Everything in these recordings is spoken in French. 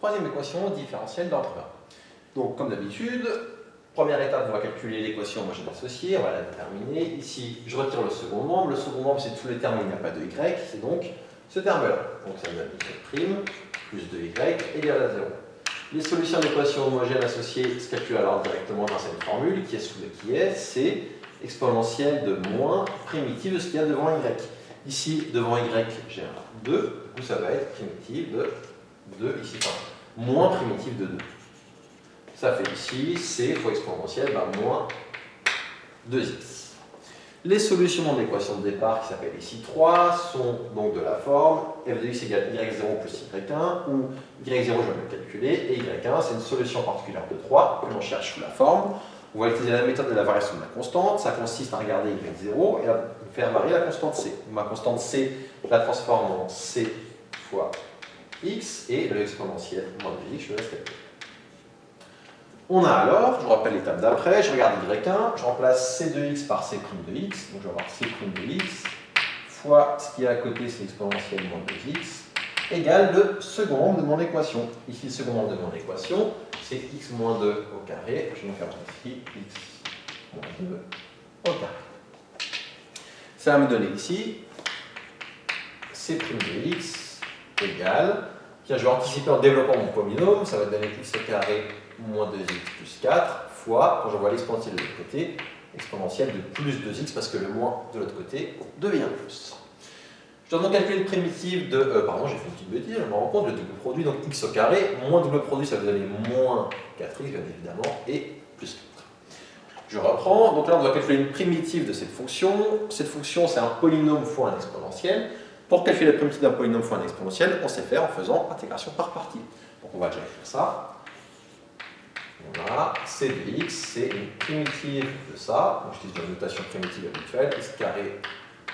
troisième équation différentielle d'ordre 1. Donc, comme d'habitude, première étape, on va calculer l'équation homogène associée, on va la déterminer. Ici, je retire le second membre. Le second membre, c'est tous les termes où il n'y a pas de y, c'est donc ce terme-là. Donc, ça me donne y' plus 2y égale à 0. Les solutions d'équation homogène associée se calculent alors directement dans cette formule qui est, c'est exponentielle de moins primitive de ce qu'il y a devant y. Ici, devant y, j'ai un 2, du coup ça va être primitive de 2, ici, enfin, moins primitive de 2. Ça fait ici, c fois exponentielle, moins 2x. Les solutions de l'équation de départ, qui s'appelle ici 3, sont donc de la forme f de x égale y0 plus y1, où y0, je vais le calculer, et y1, c'est une solution particulière de 3 que l'on cherche sous la forme. On va utiliser la méthode de la variation de la constante. Ça consiste à regarder y0 et à faire varier la constante c. Ma constante c, je la transforme en c fois x, et le exponentiel moins 2x, je le laisse calculer. On a alors, je vous rappelle l'étape d'après, je regarde y1, je remplace c de x par c' de x, donc je vais avoir c' de x, fois ce qui est à côté, c'est l'exponentielle moins 2x, égale le second membre de mon équation. Ici, le second membre de mon équation, c'est x moins 2 au carré, je vais faire ici x moins 2 au carré. Ça va me donner ici c' de x égale, tiens, je vais anticiper en développant mon polynôme, ça va donner x au carré moins 2x plus 4 fois, quand j'envoie l'exponentielle de l'autre côté, exponentielle de plus 2x parce que le moins de l'autre côté devient plus. Je dois donc calculer le primitif de... pardon, j'ai fait une petite bêtise, je me rends compte, le double produit, donc x au carré, moins double produit, ça va donner moins 4x, bien évidemment, et plus 4. Je reprends, donc là on doit calculer une primitive de cette fonction. Cette fonction, c'est un polynôme fois un exponentiel. Pour calculer la primitive d'un polynôme fois un exponentiel, on sait faire en faisant intégration par partie. Donc on va déjà écrire ça. Voilà, c de x, c'est une primitive de ça. Donc j'utilise la notation primitive habituelle, x carré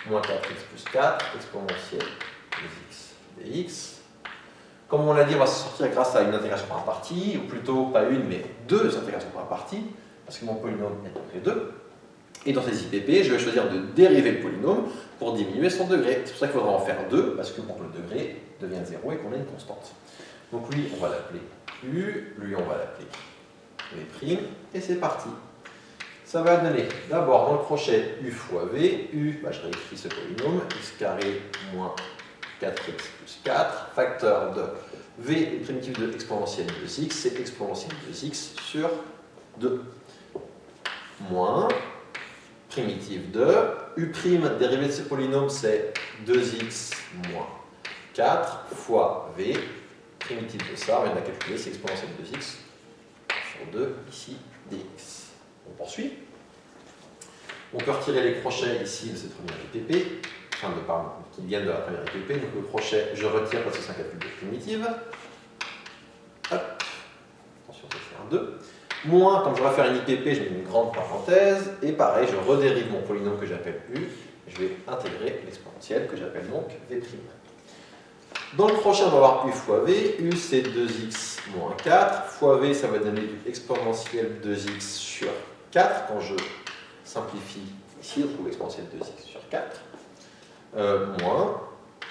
moins 4x plus 4, exponentielle de x dx. Comme on l'a dit, on va se sortir grâce à une intégration par partie, ou plutôt pas une, mais deux intégrations par partie, parce que mon polynôme est degré 2. Et dans ces IPP, je vais choisir de dériver le polynôme pour diminuer son degré. C'est pour ça qu'il faudra en faire 2, parce que pour que le degré devienne 0 et qu'on ait une constante. Donc lui, on va l'appeler u, lui, on va l'appeler v', et c'est parti. Ça va donner d'abord dans le crochet u fois v, u, je réécris ce polynôme, x carré moins 4x plus 4, facteur de v, primitive de exponentielle de 2x, c'est exponentielle de 2x sur 2. Moins, primitive de, u', dérivée de ce polynôme, c'est 2x moins 4 fois v, primitive de ça, on vient de la calculer, c'est exponentielle de 2x, 2 ici dx. On poursuit. On peut retirer les crochets ici de cette première IPP, qui viennent de la première IPP. Donc le crochet, je retire parce que c'est un calcul de primitive. Hop. Attention, ça fait un 2. Moins, comme je vais faire une IPP, je mets une grande parenthèse. Et pareil, je redérive mon polynôme que j'appelle u. Je vais intégrer l'exponentielle que j'appelle donc v'. Dans le crochet, on va avoir u fois v. U, c'est 2x moins 4. Fois v, ça va donner du exponentiel 2x sur 4. Quand je simplifie ici, on trouve l'exponentiel 2x sur 4. Moins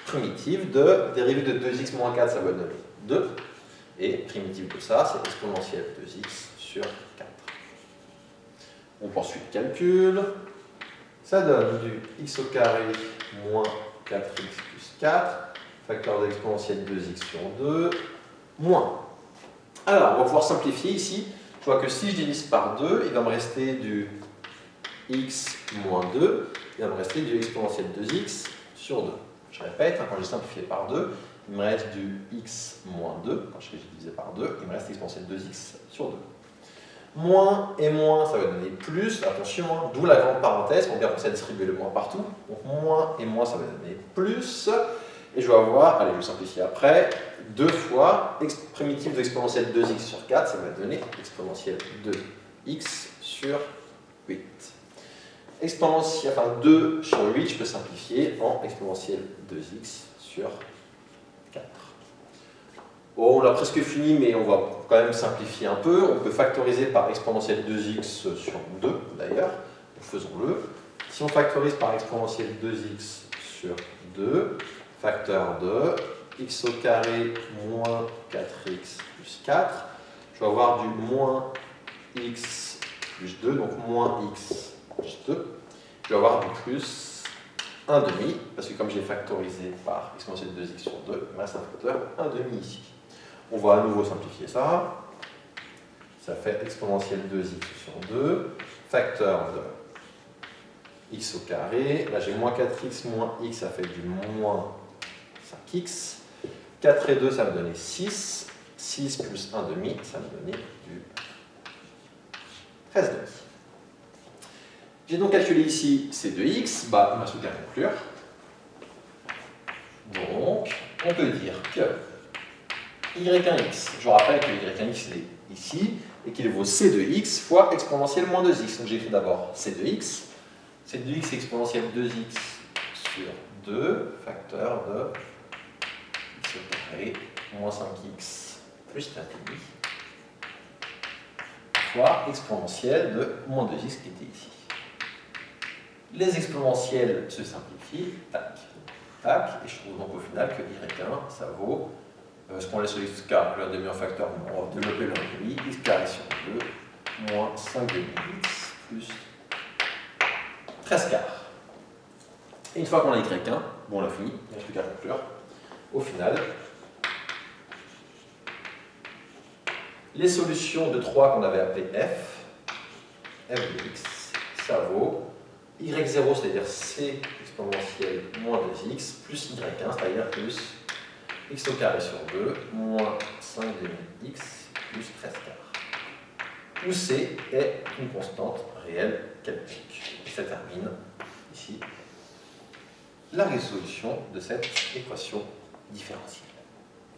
primitive de dérivée de 2x moins 4, ça va donner 2. Et primitive de ça, c'est exponentiel 2x sur 4. On poursuit le calcul. Ça donne du x au carré moins 4x plus 4. Facteur de l'exponentielle 2x sur 2, moins. Alors, on va pouvoir simplifier ici. Je vois que si je divise par 2, il va me rester du x moins 2, il va me rester du exponentielle 2x sur 2. Je répète, quand j'ai simplifié par 2, il me reste du x moins 2, quand j'ai divisé par 2, il me reste l'exponentielle 2x sur 2. Moins et moins, ça va donner plus, attention, d'où la grande parenthèse, on va bien penser à distribuer le moins partout. Donc moins et moins, ça va donner plus. Et je vais avoir, allez, je vais simplifier après, 2 fois primitive de l'exponentielle 2x sur 4, ça va donner exponentielle 2x sur 8. Exponentielle, 2 sur 8, je peux simplifier en exponentielle 2x sur 4. Bon, on l'a presque fini, mais on va quand même simplifier un peu. On peut factoriser par exponentielle 2x sur 2, d'ailleurs. Faisons-le. Si on factorise par exponentielle 2x sur 2, facteur de x au carré moins 4x plus 4. Je vais avoir du moins x plus 2, donc moins x plus 2. Je vais avoir du plus 1 demi, parce que comme j'ai factorisé par exponentielle de 2x sur 2, il me reste un facteur 1 demi ici. On va à nouveau simplifier ça. Ça fait exponentielle 2x sur 2, facteur de x au carré. Là j'ai moins 4x moins x, ça fait du moins 5x. 4 et 2, ça me donnait 6. 6 plus 1 demi, ça me donnait du 13 demi. J'ai donc calculé ici ces 2x, il m'a souhaité à conclure. Donc, on peut dire que y1x, je rappelle que y1x est ici, et qu'il vaut c de x fois exponentielle moins 2x. Donc j'écris d'abord c de x. c de x exponentielle 2x sur 2, facteur de x au carré moins 5x plus 4 demi, fois exponentielle de moins 2x qui était ici. Les exponentielles se simplifient, tac, tac, et je trouve donc au final que y1, ça vaut, parce qu'on laisse le x carré, le demi en facteur, on va développer le demi, x carré sur 2, moins 5 demi x plus 13 quarts. Et une fois qu'on a y1, bon, on l'a fini, il n'y a plus qu'à conclure. Au final, les solutions de 3 qu'on avait appelées f de x, ça vaut y0, c'est-à-dire c exponentielle moins 2x, plus y1, c'est-à-dire plus x au carré sur 2, moins 5 demi x, plus 13 quarts. Où c est une constante réelle quelconque. Et ça termine ici la résolution de cette équation différentielle.